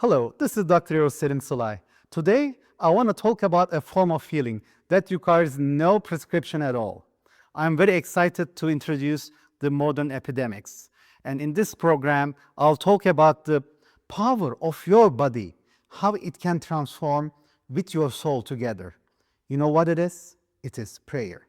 Hello, this is Dr. Yavuz Selim Sılay. Today, I want to talk about a form of healing that requires no prescription at all. I'm very excited to introduce the modern epidemics. And in this program, I'll talk about the power of your body, how it can transform with your soul together. You know what it is? It is prayer.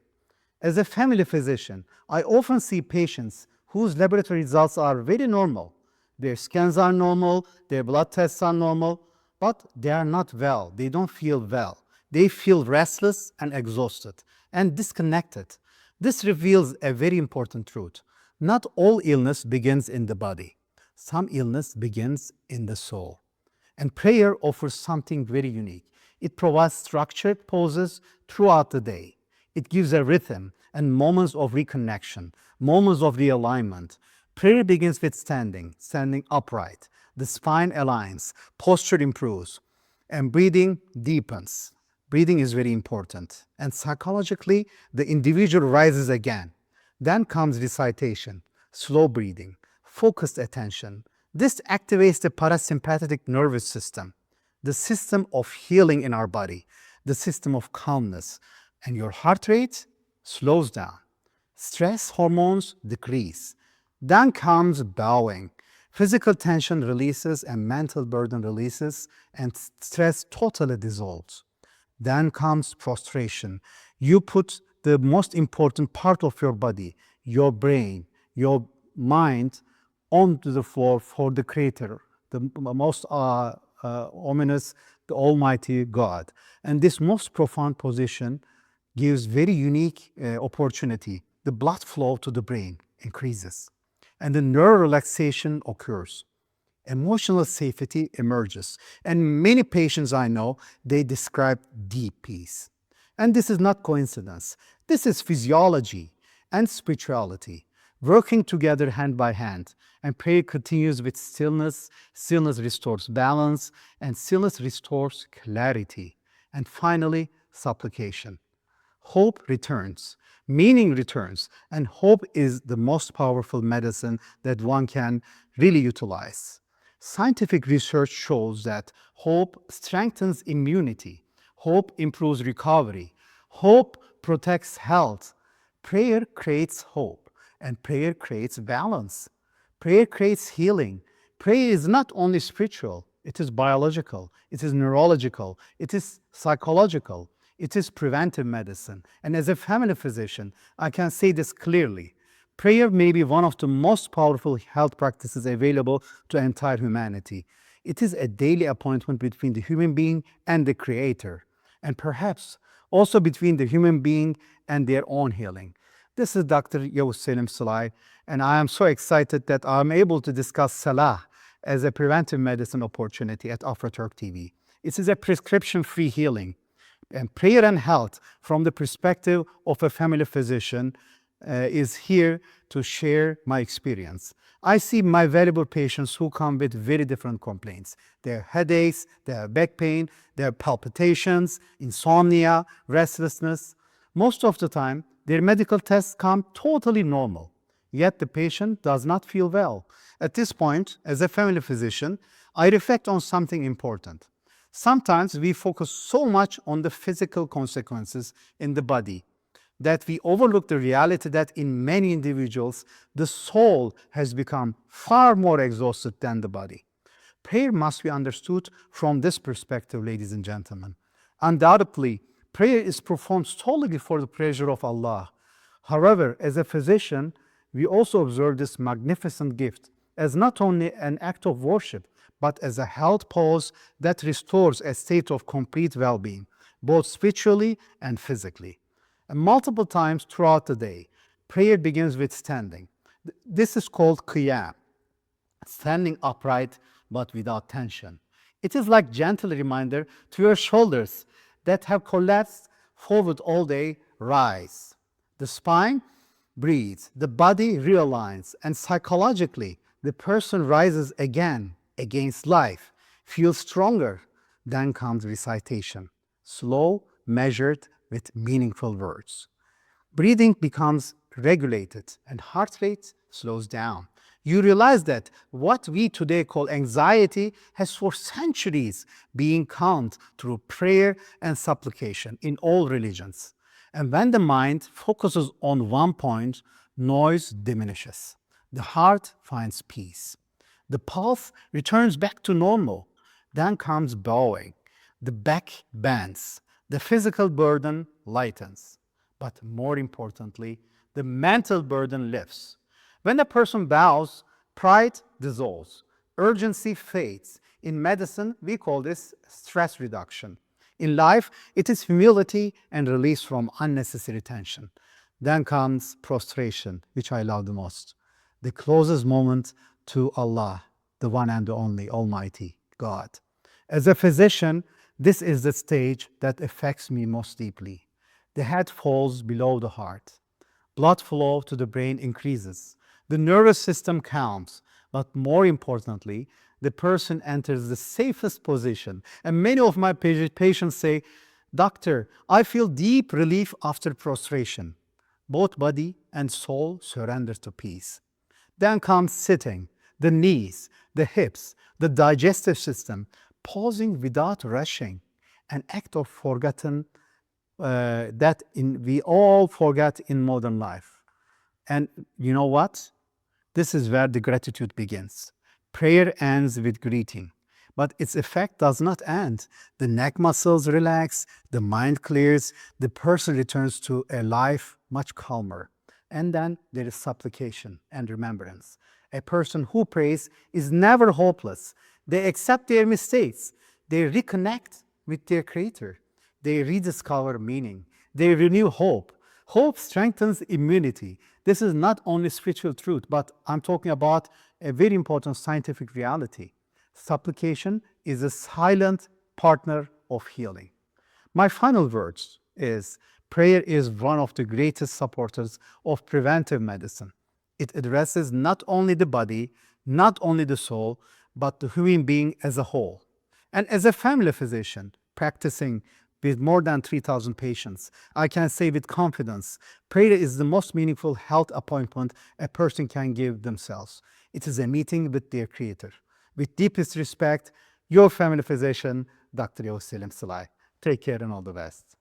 As a family physician, I often see patients whose laboratory results are very normal. Their scans are normal, their blood tests are normal, but they are not well. They don't feel well. They feel restless and exhausted and disconnected. This reveals a very important truth. Not all illness begins in the body. Some illness begins in the soul. And prayer offers something very unique. It provides structured pauses throughout the day. It gives a rhythm and moments of reconnection, moments of realignment. Prayer begins with standing upright. The spine aligns, posture improves, and breathing deepens. Breathing is very important. And psychologically, the individual rises again. Then comes recitation, slow breathing, focused attention. This activates the parasympathetic nervous system, the system of healing in our body, the system of calmness. And your heart rate slows down. Stress hormones decrease. Then comes bowing. Physical tension releases and mental burden releases, and stress totally dissolves. Then comes prostration. You put the most important part of your body, your brain, your mind, onto the floor for the Creator, the most ominous, the Almighty God. And this most profound position gives very unique opportunity. The blood flow to the brain increases, and the neural relaxation occurs. Emotional safety emerges. And many patients I know, they describe deep peace. And this is not coincidence. This is physiology and spirituality working together hand by hand. And prayer continues with stillness. Stillness restores balance, and stillness restores clarity. And finally, supplication. Hope returns, meaning returns, and hope is the most powerful medicine that one can really utilize. Scientific research shows that hope strengthens immunity, hope improves recovery, hope protects health. Prayer creates hope, and prayer creates balance. Prayer creates healing. Prayer is not only spiritual, it is biological, it is neurological, it is psychological. It is preventive medicine. And as a family physician, I can say this clearly. Prayer may be one of the most powerful health practices available to entire humanity. It is a daily appointment between the human being and the Creator, and perhaps also between the human being and their own healing. This is Dr. Yavuz Selim Sılay, and I am so excited that I'm able to discuss Salât as a preventive medicine opportunity at AFROTURK TV. It is a prescription-free healing. And prayer and health, from the perspective of a family physician, is here to share my experience. I see my valuable patients who come with very different complaints. They have headaches, they have back pain, they have palpitations, insomnia, restlessness. Most of the time, their medical tests come totally normal, yet the patient does not feel well. At this point, as a family physician, I reflect on something important. Sometimes we focus so much on the physical consequences in the body that we overlook the reality that in many individuals, the soul has become far more exhausted than the body. Prayer must be understood from this perspective, ladies and gentlemen. Undoubtedly, prayer is performed solely for the pleasure of Allah. However, as a physician, we also observe this magnificent gift as not only an act of worship, but as a health pause that restores a state of complete well-being, both spiritually and physically. And multiple times throughout the day, prayer begins with standing. This is called qiyam, standing upright but without tension. It is like gentle reminder to your shoulders that have collapsed forward all day, rise. The spine breathes, the body realigns, and psychologically, the person rises again against life, feels stronger. Then comes recitation, slow, measured, with meaningful words. Breathing becomes regulated and heart rate slows down. you realize that what we today call anxiety has for centuries been calmed through prayer and supplication in all religions. And when the mind focuses on one point, noise diminishes. The heart finds peace. The pulse returns back to normal. Then comes bowing. The back bends. The physical burden lightens. But more importantly, the mental burden lifts. When a person bows, pride dissolves. Urgency fades. In medicine, we call this stress reduction. In life, it is humility and release from unnecessary tension. Then comes prostration, which I love the most. The closest moment to Allah, the one and the only Almighty God. As a physician, this is the stage that affects me most deeply. The head falls below the heart. Blood flow to the brain increases. The nervous system calms. But more importantly, the person enters the safest position. And many of my patients say, "Doctor, I feel deep relief after prostration." Both body and soul surrender to peace. Then comes sitting, the knees, the hips, the digestive system, pausing without rushing, an act of forgotten we all forget in modern life. And you know what? This is where the gratitude begins. Prayer ends with greeting, but its effect does not end. The neck muscles relax, the mind clears, the person returns to a life much calmer. And then there is supplication and remembrance. A person who prays is never hopeless. They accept their mistakes. They reconnect with their Creator. They rediscover meaning. They renew hope. Hope strengthens immunity. This is not only spiritual truth, but I'm talking about a very important scientific reality. Supplication is a silent partner of healing. My final words is, prayer is one of the greatest supporters of preventive medicine. It addresses not only the body, not only the soul, but the human being as a whole. And as a family physician practicing with more than 3,000 patients, I can say with confidence, prayer is the most meaningful health appointment a person can give themselves. It is a meeting with their Creator. With deepest respect, your family physician, Dr. Yavuz Selim Sılay. Take care and all the best.